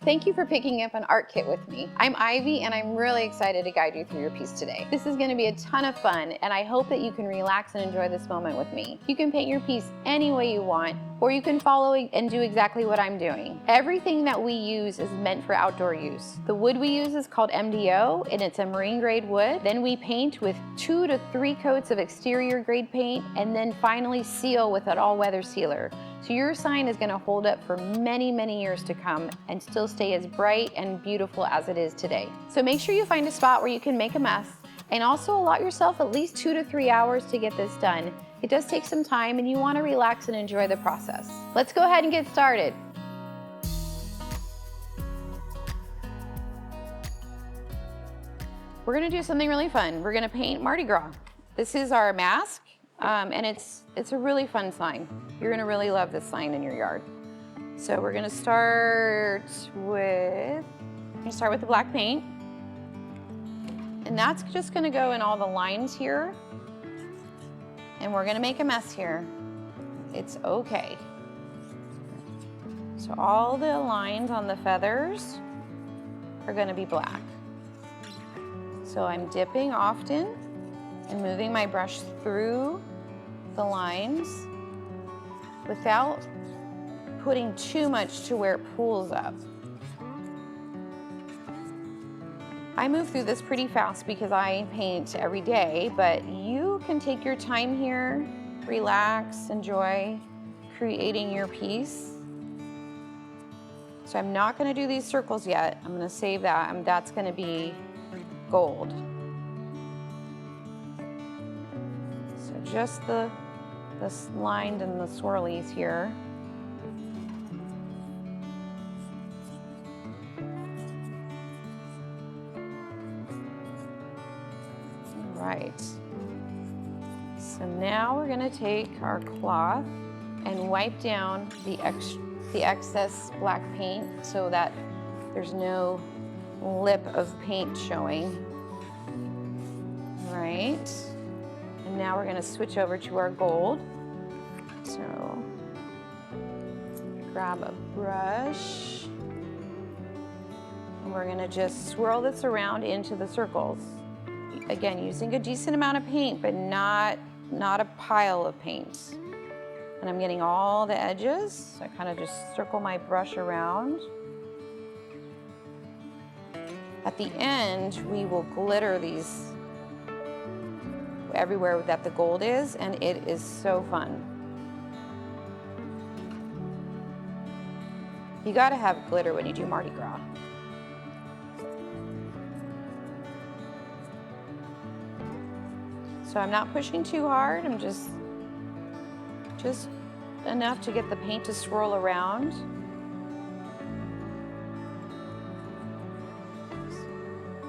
Thank you for picking up an art kit with me. I'm Ivy and I'm really excited to guide you through your piece today. This is going to be a ton of fun and I hope that you can relax and enjoy this moment with me. You can paint your piece any way you want, or you can follow and do exactly what I'm doing. Everything that we use is meant for outdoor use. The wood we use is called MDO and it's a marine grade wood. Then we paint with 2 to 3 coats of exterior grade paint and then finally seal with an all-weather sealer. So your sign is gonna hold up for many, many years to come and still stay as bright and beautiful as it is today. So make sure you find a spot where you can make a mess and also allot yourself at least 2 to 3 hours to get this done. It does take some time and you wanna relax and enjoy the process. Let's go ahead and get started. We're gonna do something really fun. We're gonna paint Mardi Gras. This is our mask. And it's a really fun sign. You're gonna really love this sign in your yard. So we're gonna start with the black paint. And that's just gonna go in all the lines here. And we're gonna make a mess here. It's okay. So all the lines on the feathers are gonna be black. So I'm dipping often and moving my brush through the lines without putting too much to where it pools up. I move through this pretty fast because I paint every day, but you can take your time here, relax, enjoy creating your piece. So I'm not gonna do these circles yet. I'm gonna save that, and that's gonna be gold. So just the lined and the swirlies here. All right. So now we're gonna take our cloth and wipe down the excess black paint so that there's no lip of paint showing. All right. And now we're gonna switch over to our gold. So grab a brush and we're gonna just swirl this around into the circles. Again, using a decent amount of paint, but not a pile of paint. And I'm getting all the edges. So I kind of just circle my brush around. At the end, we will glitter these everywhere that the gold is, and it is so fun. You gotta have glitter when you do Mardi Gras. So I'm not pushing too hard, I'm just enough to get the paint to swirl around.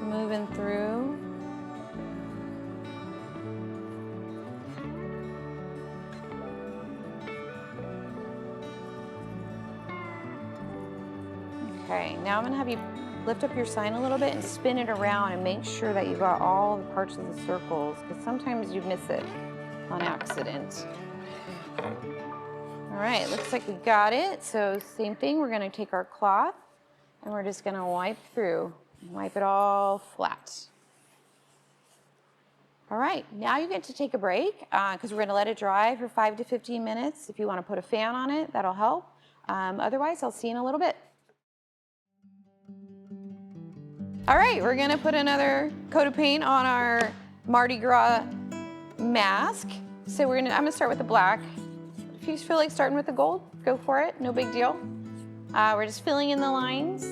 Moving through. Okay, now I'm gonna have you lift up your sign a little bit and spin it around and make sure that you got all the parts of the circles, because sometimes you miss it on accident. All right, looks like we got it. So same thing, we're gonna take our cloth and we're just gonna wipe through, wipe it all flat. All right, now you get to take a break because we're gonna let it dry for 5 to 15 minutes. If you wanna put a fan on it, that'll help. Otherwise, I'll see you in a little bit. All right, we're gonna put another coat of paint on our Mardi Gras mask. So I'm gonna start with the black. If you feel like starting with the gold, go for it, no big deal. We're just filling in the lines.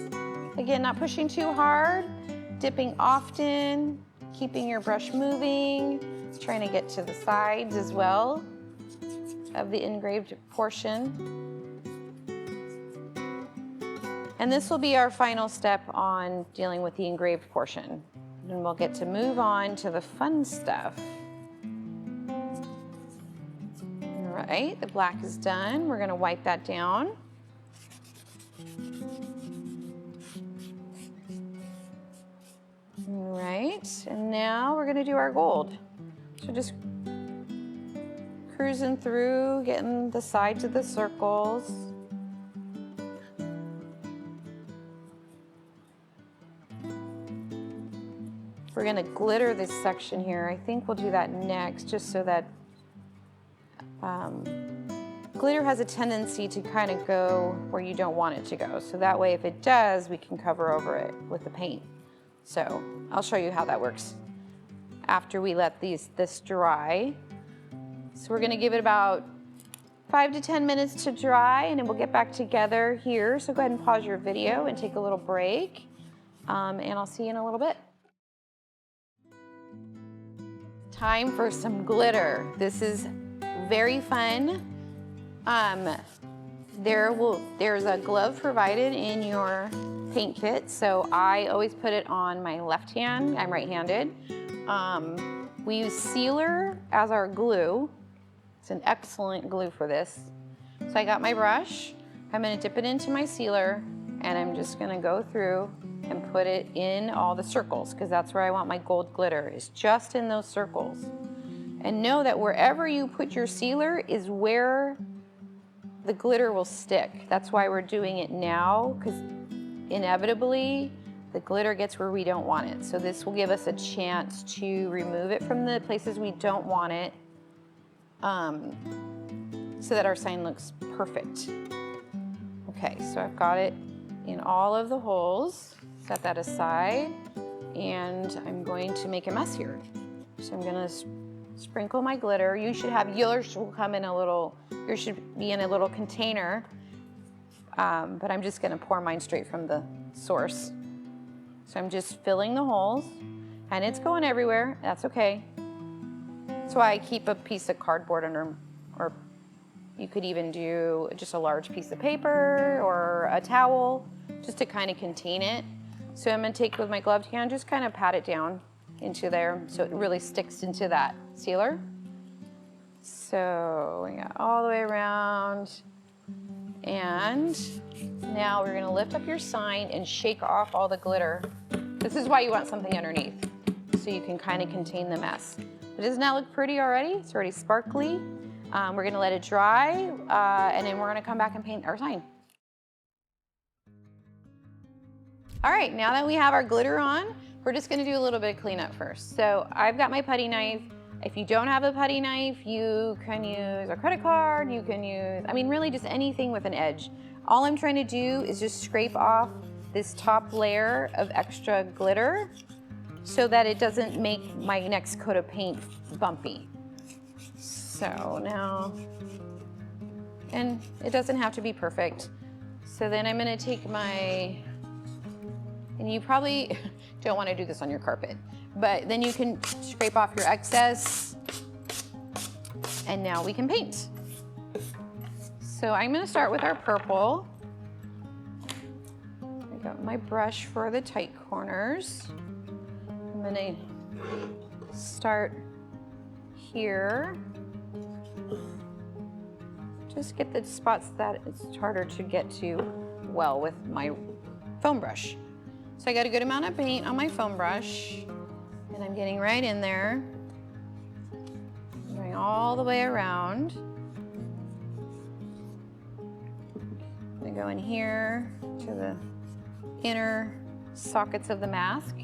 Again, not pushing too hard, dipping often, keeping your brush moving, trying to get to the sides as well of the engraved portion. And this will be our final step on dealing with the engraved portion. And we'll get to move on to the fun stuff. All right, the black is done. We're gonna wipe that down. All right, and now we're gonna do our gold. So just cruising through, getting the sides of the circles. We're gonna glitter this section here. I think we'll do that next, just so that glitter has a tendency to kind of go where you don't want it to go. So that way, if it does, we can cover over it with the paint. So I'll show you how that works after we let this dry. So we're gonna give it about 5 to 10 minutes to dry, and then we'll get back together here. So go ahead and pause your video and take a little break, and I'll see you in a little bit. Time for some glitter. This is very fun. There's a glove provided in your paint kit, so I always put it on my left hand. I'm right-handed. We use sealer as our glue. It's an excellent glue for this. So I got my brush. I'm gonna dip it into my sealer, and I'm just gonna go through and put it in all the circles, because that's where I want my gold glitter, is just in those circles. And know that wherever you put your sealer is where the glitter will stick. That's why we're doing it now, because inevitably the glitter gets where we don't want it. So this will give us a chance to remove it from the places we don't want it, so that our sign looks perfect. Okay, so I've got it in all of the holes. Set that aside, and I'm going to make a mess here. So I'm gonna sprinkle my glitter. You should have, yours will come in a little, yours should be in a little container, but I'm just gonna pour mine straight from the source. So I'm just filling the holes, and it's going everywhere. That's okay. That's why I keep a piece of cardboard under, or you could even do just a large piece of paper or a towel, just to kind of contain it. So I'm gonna take with my gloved hand, just kind of pat it down into there so it really sticks into that sealer. So we got all the way around. And now we're gonna lift up your sign and shake off all the glitter. This is why you want something underneath, so you can kind of contain the mess. But doesn't that look pretty already? It's already sparkly. We're gonna let it dry, and then we're gonna come back and paint our sign. All right, now that we have our glitter on, we're just gonna do a little bit of cleanup first. So I've got my putty knife. If you don't have a putty knife, you can use a credit card, you can use, I mean, really just anything with an edge. All I'm trying to do is just scrape off this top layer of extra glitter so that it doesn't make my next coat of paint bumpy. So now, and it doesn't have to be perfect. So then I'm gonna take my, and you probably don't want to do this on your carpet, but then you can scrape off your excess, and now we can paint. So I'm going to start with our purple. I got my brush for the tight corners. I'm going to start here. Just get the spots that it's harder to get to well with my foam brush. So I got a good amount of paint on my foam brush, and I'm getting right in there, going all the way around. I'm gonna go in here to the inner sockets of the mask.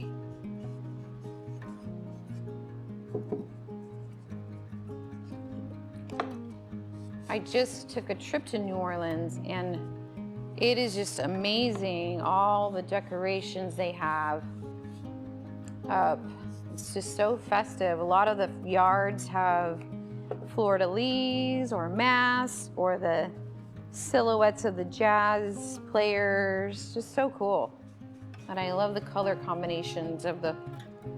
I just took a trip to New Orleans, and it is just amazing, all the decorations they have up. It's just so festive. A lot of the yards have fleur-de-lis or masks or the silhouettes of the jazz players. Just so cool. And I love the color combinations of the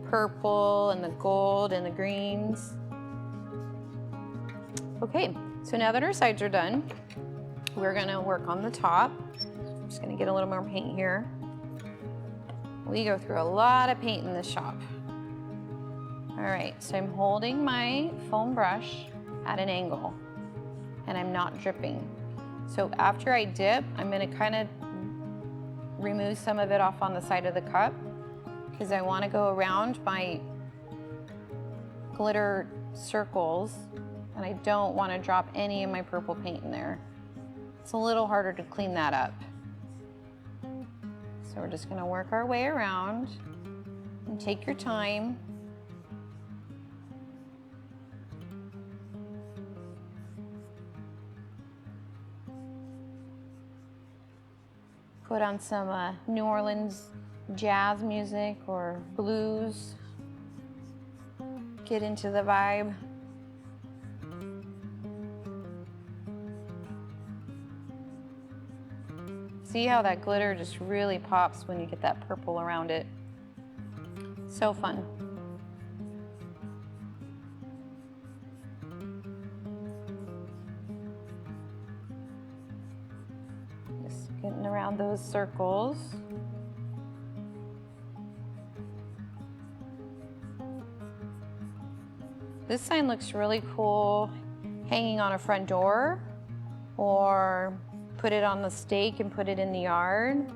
purple and the gold and the greens. Okay, so now that our sides are done, we're gonna work on the top. I'm just gonna get a little more paint here. We go through a lot of paint in this shop. All right, so I'm holding my foam brush at an angle, and I'm not dripping. So after I dip, I'm gonna kind of remove some of it off on the side of the cup, because I wanna go around my glitter circles, and I don't wanna drop any of my purple paint in there. It's a little harder to clean that up. So we're just gonna work our way around. And take your time. Put on some New Orleans jazz music or blues. Get into the vibe. See how that glitter just really pops when you get that purple around it. So fun. Just getting around those circles. This sign looks really cool hanging on a front door, or put it on the stake and put it in the yard,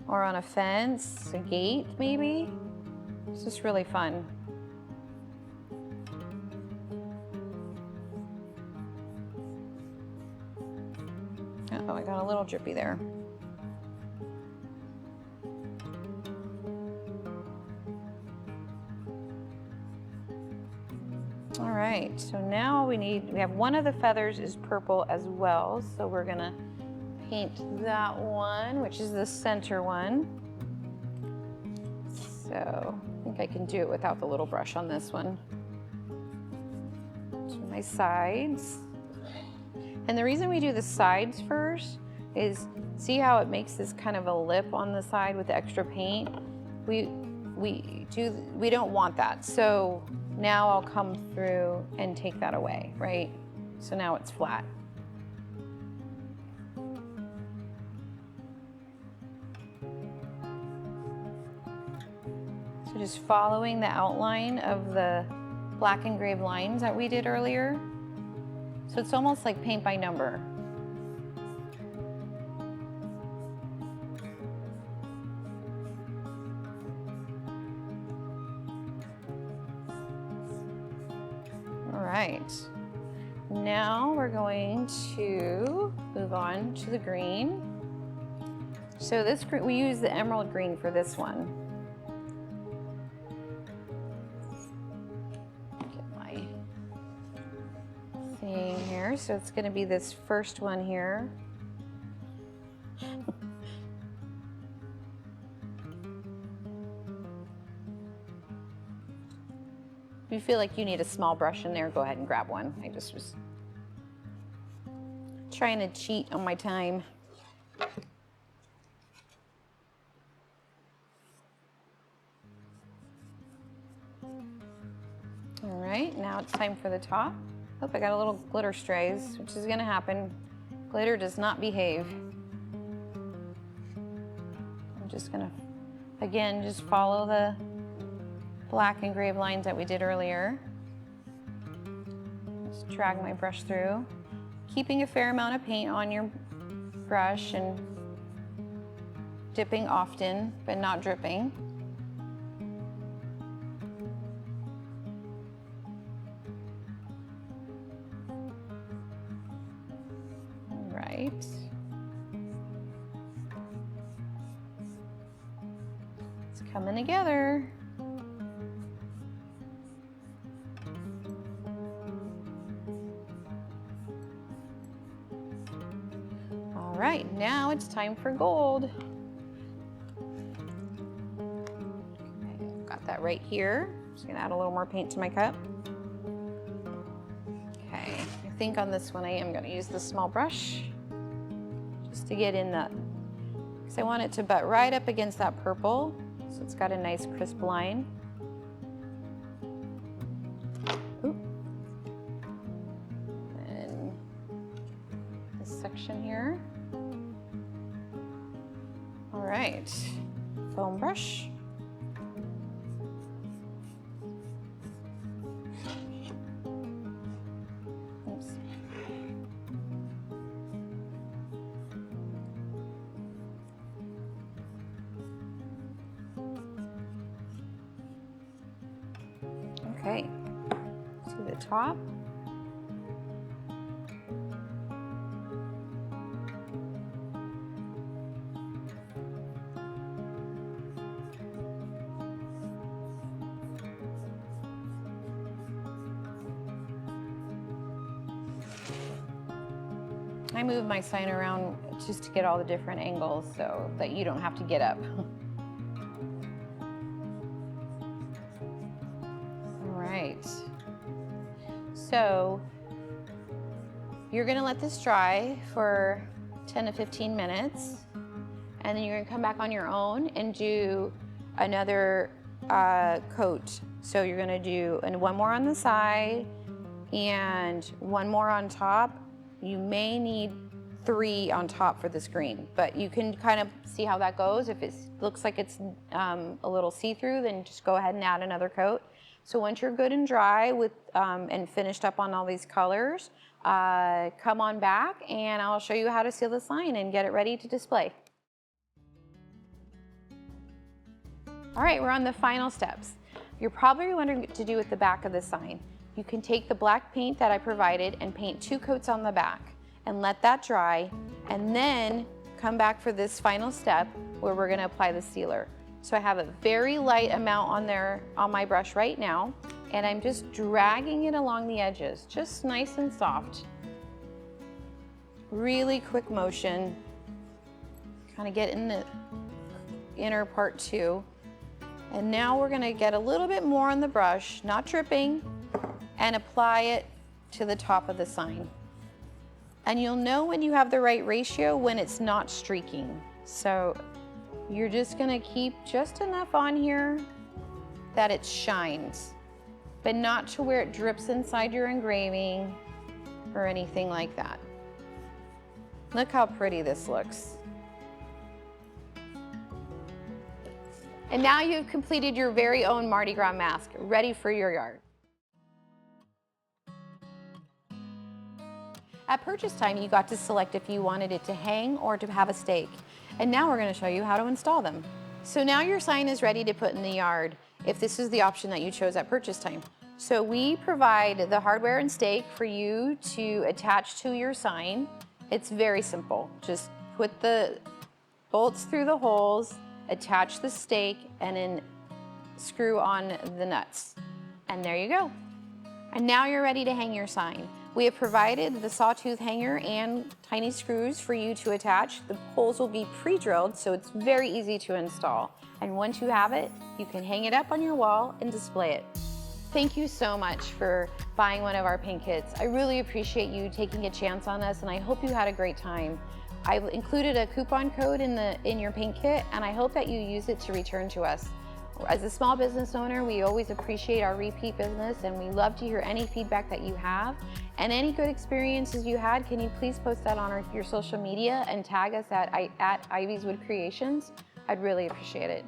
or on a fence, a gate maybe. It's just really fun. Oh, I got a little drippy there. All right, so now we have one of the feathers is purple as well, so we're gonna paint that one, which is the center one. So I think I can do it without the little brush on this one. To my sides. And the reason we do the sides first is, see how it makes this kind of a lip on the side with the extra paint? We don't want that. So now I'll come through and take that away, right? So now it's flat. So just following the outline of the black engraved lines that we did earlier. So it's almost like paint by number. All right, now we're going to move on to the green. So this green, we use the emerald green for this one. Get my thing here. So it's going to be this first one here. If you feel like you need a small brush in there, go ahead and grab one. I just was trying to cheat on my time. All right, now it's time for the top. Oh, I got a little glitter strays, which is gonna happen. Glitter does not behave. I'm just gonna, again, just follow the black engraved lines that we did earlier. Just drag my brush through, keeping a fair amount of paint on your brush and dipping often, but not dripping. All right. It's coming together. All right, now it's time for gold. Okay, got that right here. Just gonna add a little more paint to my cup. Okay, I think on this one I am gonna use the small brush just to get in that, because I want it to butt right up against that purple, so it's got a nice crisp line. Ooh. And this section here. All right, foam brush. Oops. Okay, to the top. I move my sign around just to get all the different angles so that you don't have to get up. All right. So you're gonna let this dry for 10 to 15 minutes, and then you're gonna come back on your own and do another coat. So you're gonna do one more on the side and one more on top. You may need 3 on top for this green, but you can kind of see how that goes. If it looks like it's a little see-through, then just go ahead and add another coat. So once you're good and dry with and finished up on all these colors, come on back and I'll show you how to seal the sign and get it ready to display. All right, we're on the final steps. You're probably wondering what to do with the back of the sign. You can take the black paint that I provided and paint 2 coats on the back and let that dry, and then come back for this final step where we're gonna apply the sealer. So I have a very light amount on there on my brush right now, and I'm just dragging it along the edges, just nice and soft. Really quick motion, kind of get in the inner part too. And now we're gonna get a little bit more on the brush, not dripping, and apply it to the top of the sign. And you'll know when you have the right ratio when it's not streaking. So you're just gonna keep just enough on here that it shines, but not to where it drips inside your engraving or anything like that. Look how pretty this looks. And now you've completed your very own Mardi Gras mask, ready for your yard. At purchase time, you got to select if you wanted it to hang or to have a stake. And now we're going to show you how to install them. So now your sign is ready to put in the yard, if this is the option that you chose at purchase time. So we provide the hardware and stake for you to attach to your sign. It's very simple. Just put the bolts through the holes, attach the stake, and then screw on the nuts. And there you go. And now you're ready to hang your sign. We have provided the sawtooth hanger and tiny screws for you to attach. The holes will be pre-drilled, so it's very easy to install. And once you have it, you can hang it up on your wall and display it. Thank you so much for buying one of our paint kits. I really appreciate you taking a chance on us, and I hope you had a great time. I've included a coupon code in your paint kit, and I hope that you use it to return to us. As a small business owner, we always appreciate our repeat business, and we love to hear any feedback that you have. And any good experiences you had, can you please post that on your social media and tag us at Ivy's Wood Creations? I'd really appreciate it.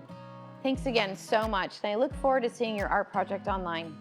Thanks again so much, and I look forward to seeing your art project online.